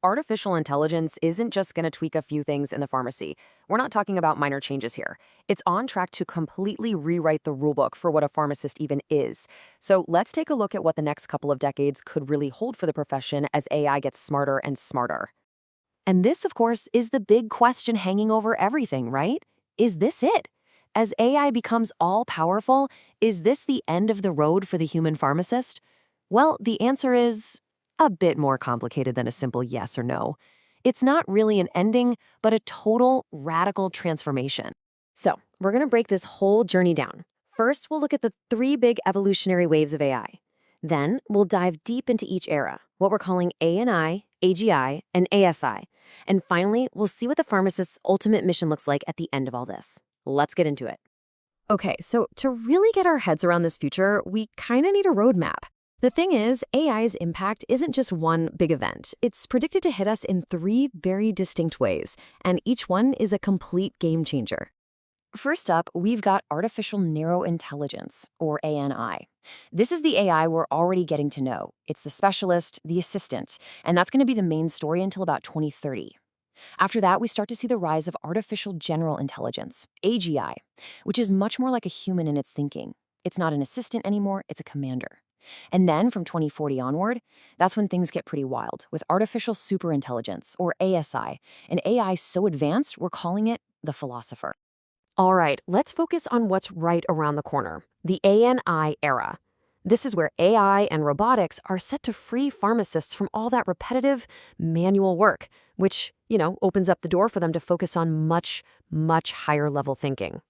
Artificial intelligence isn't just going to tweak a few things in the pharmacy. We're not talking about minor changes here. It's on track to completely rewrite the rulebook for what a pharmacist even is. So let's take a look at what the next couple of decades could really hold for the profession as AI gets smarter and smarter. And this, of course, is the big question hanging over everything, right? Is this it? As AI becomes all-powerful, is this the end of the road for the human pharmacist? Well, the answer is a bit more complicated than a simple yes or no. It's not really an ending, but a total, radical transformation. So, we're going to break this whole journey down. First, we'll look at the three big evolutionary waves of AI. Then, we'll dive deep into each era, what we're calling ANI, AGI, and ASI. And finally, we'll see what the pharmacist's ultimate mission looks like at the end of all this. Let's get into it. Okay, so to really get our heads around this future, we kind of need a roadmap. The thing is, AI's impact isn't just one big event. It's predicted to hit us in three very distinct ways, and each one is a complete game changer. First up, we've got artificial narrow intelligence, or ANI. This is the AI we're already getting to know. It's the specialist, the assistant, and that's going to be the main story until about 2030. After that, we start to see the rise of artificial general intelligence, AGI, which is much more like a human in its thinking. It's not an assistant anymore, it's a commander. And then from 2040 onward, that's when things get pretty wild, with artificial superintelligence, or ASI, an AI so advanced we're calling it the philosopher. All right, let's focus on what's right around the corner, the ANI era. This is where AI and robotics are set to free pharmacists from all that repetitive, manual work, which, opens up the door for them to focus on much, much higher level thinking.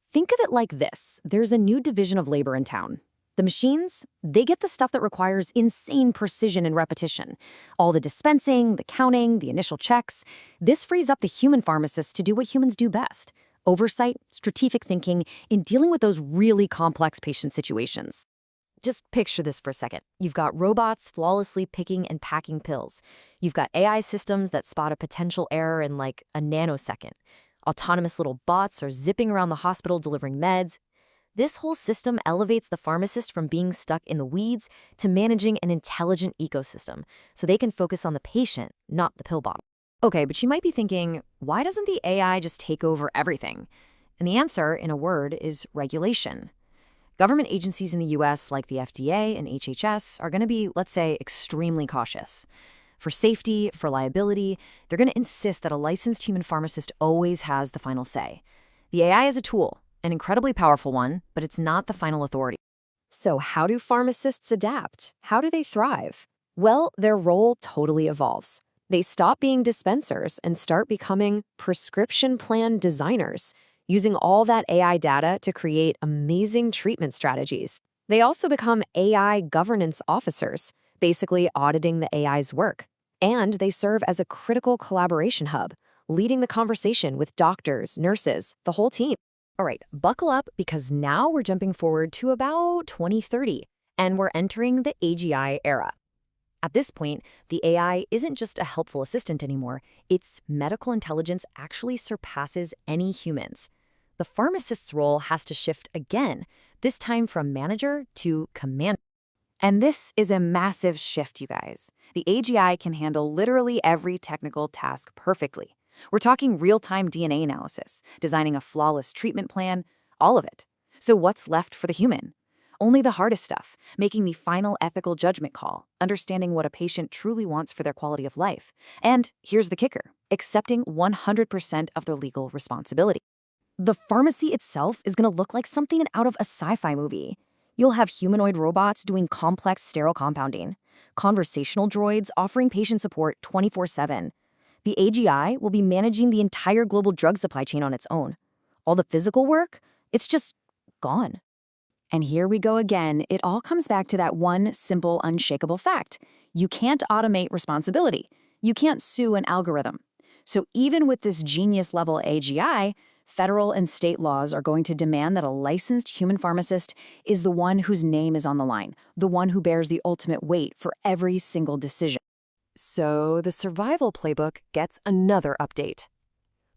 Think of it like this. There's a new division of labor in town. The machines, they get the stuff that requires insane precision and repetition. All the dispensing, the counting, the initial checks. This frees up the human pharmacists to do what humans do best: oversight, strategic thinking, in dealing with those really complex patient situations. Just picture this for a second. You've got robots flawlessly picking and packing pills. You've got AI systems that spot a potential error in like a nanosecond. Autonomous little bots are zipping around the hospital delivering meds. This whole system elevates the pharmacist from being stuck in the weeds to managing an intelligent ecosystem, so they can focus on the patient, not the pill bottle. Okay, but you might be thinking, why doesn't the AI just take over everything? And the answer, in a word, is regulation. Government agencies in the US, like the FDA and HHS, are going to be, let's say, extremely cautious. For safety, for liability, they're going to insist that a licensed human pharmacist always has the final say. The AI is a tool, an incredibly powerful one, but it's not the final authority. So how do pharmacists adapt? How do they thrive? Well, their role totally evolves. They stop being dispensers and start becoming prescription plan designers, using all that AI data to create amazing treatment strategies. They also become AI governance officers, basically auditing the AI's work. And they serve as a critical collaboration hub, leading the conversation with doctors, nurses, the whole team. All right, buckle up, because now we're jumping forward to about 2030, and we're entering the AGI era. At this point, the AI isn't just a helpful assistant anymore. Its medical intelligence actually surpasses any humans. The pharmacist's role has to shift again, this time from manager to commander. And this is a massive shift, you guys. The AGI can handle literally every technical task perfectly. We're talking real-time DNA analysis, designing a flawless treatment plan, all of it. So what's left for the human? Only the hardest stuff, making the final ethical judgment call, understanding what a patient truly wants for their quality of life. And here's the kicker: accepting 100% of their legal responsibility. The pharmacy itself is going to look like something out of a sci-fi movie. You'll have humanoid robots doing complex sterile compounding, conversational droids offering patient support 24/7. The AGI will be managing the entire global drug supply chain on its own. All the physical work, it's just gone. And here we go again. It all comes back to that one simple, unshakable fact. You can't automate responsibility. You can't sue an algorithm. So even with this genius-level AGI, federal and state laws are going to demand that a licensed human pharmacist is the one whose name is on the line, the one who bears the ultimate weight for every single decision. So the survival playbook gets another update.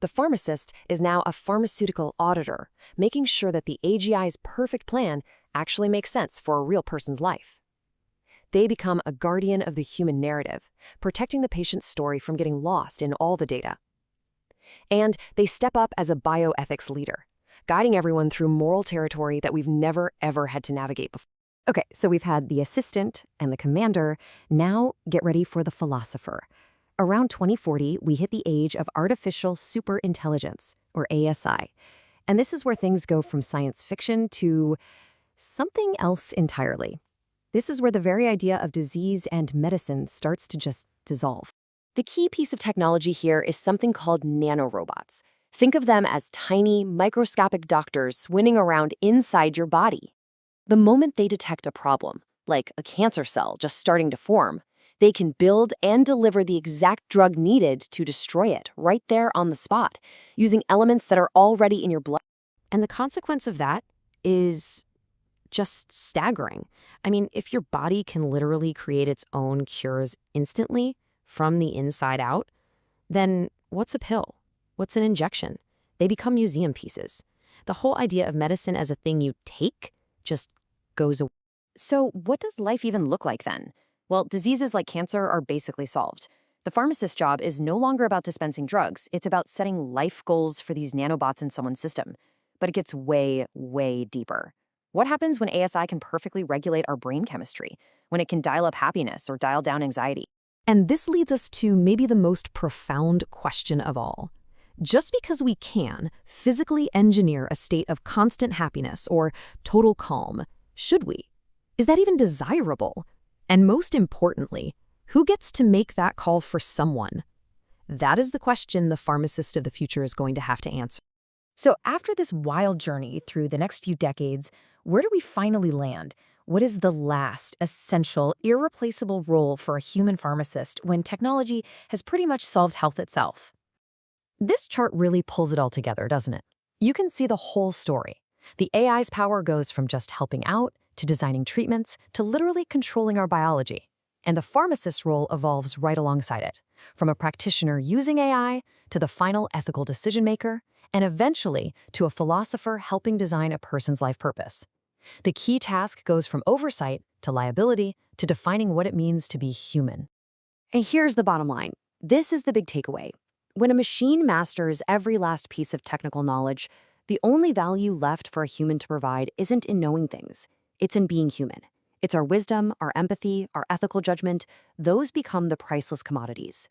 The pharmacist is now a pharmaceutical auditor, making sure that the AGI's perfect plan actually makes sense for a real person's life. They become a guardian of the human narrative, protecting the patient's story from getting lost in all the data. And they step up as a bioethics leader, guiding everyone through moral territory that we've never, ever had to navigate before. Okay, so we've had the assistant and the commander. Now get ready for the philosopher. Around 2040, we hit the age of artificial superintelligence, or ASI. And this is where things go from science fiction to something else entirely. This is where the very idea of disease and medicine starts to just dissolve. The key piece of technology here is something called nanorobots. Think of them as tiny, microscopic doctors swimming around inside your body. The moment they detect a problem, like a cancer cell just starting to form, they can build and deliver the exact drug needed to destroy it right there on the spot, using elements that are already in your blood. And the consequence of that is just staggering. I mean, if your body can literally create its own cures instantly from the inside out, then what's a pill? What's an injection? They become museum pieces. The whole idea of medicine as a thing you take just goes away. So what does life even look like then? Well, diseases like cancer are basically solved. The pharmacist's job is no longer about dispensing drugs. It's about setting life goals for these nanobots in someone's system. But it gets way, way deeper. What happens when ASI can perfectly regulate our brain chemistry, when it can dial up happiness or dial down anxiety? And this leads us to maybe the most profound question of all. Just because we can physically engineer a state of constant happiness or total calm, should we? Is that even desirable? And most importantly, who gets to make that call for someone? That is the question the pharmacist of the future is going to have to answer. So after this wild journey through the next few decades, where do we finally land? What is the last, essential, irreplaceable role for a human pharmacist when technology has pretty much solved health itself? This chart really pulls it all together, doesn't it? You can see the whole story. The AI's power goes from just helping out, to designing treatments, to literally controlling our biology. And the pharmacist's role evolves right alongside it, from a practitioner using AI to the final ethical decision maker, and eventually to a philosopher helping design a person's life purpose. The key task goes from oversight to liability to defining what it means to be human. And here's the bottom line. This is the big takeaway. When a machine masters every last piece of technical knowledge, the only value left for a human to provide isn't in knowing things. It's in being human. It's our wisdom, our empathy, our ethical judgment. Those become the priceless commodities.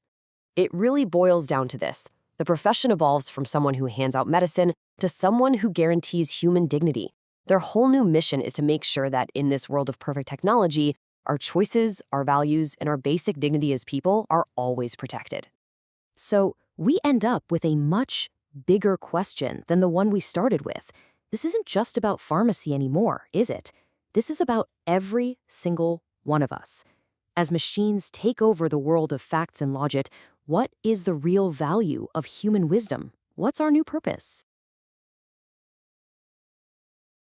It really boils down to this. The profession evolves from someone who hands out medicine to someone who guarantees human dignity. Their whole new mission is to make sure that in this world of perfect technology, our choices, our values, and our basic dignity as people are always protected. So we end up with a much bigger question than the one we started with. This isn't just about pharmacy anymore, is it? This is about every single one of us. As machines take over the world of facts and logic, what is the real value of human wisdom? What's our new purpose?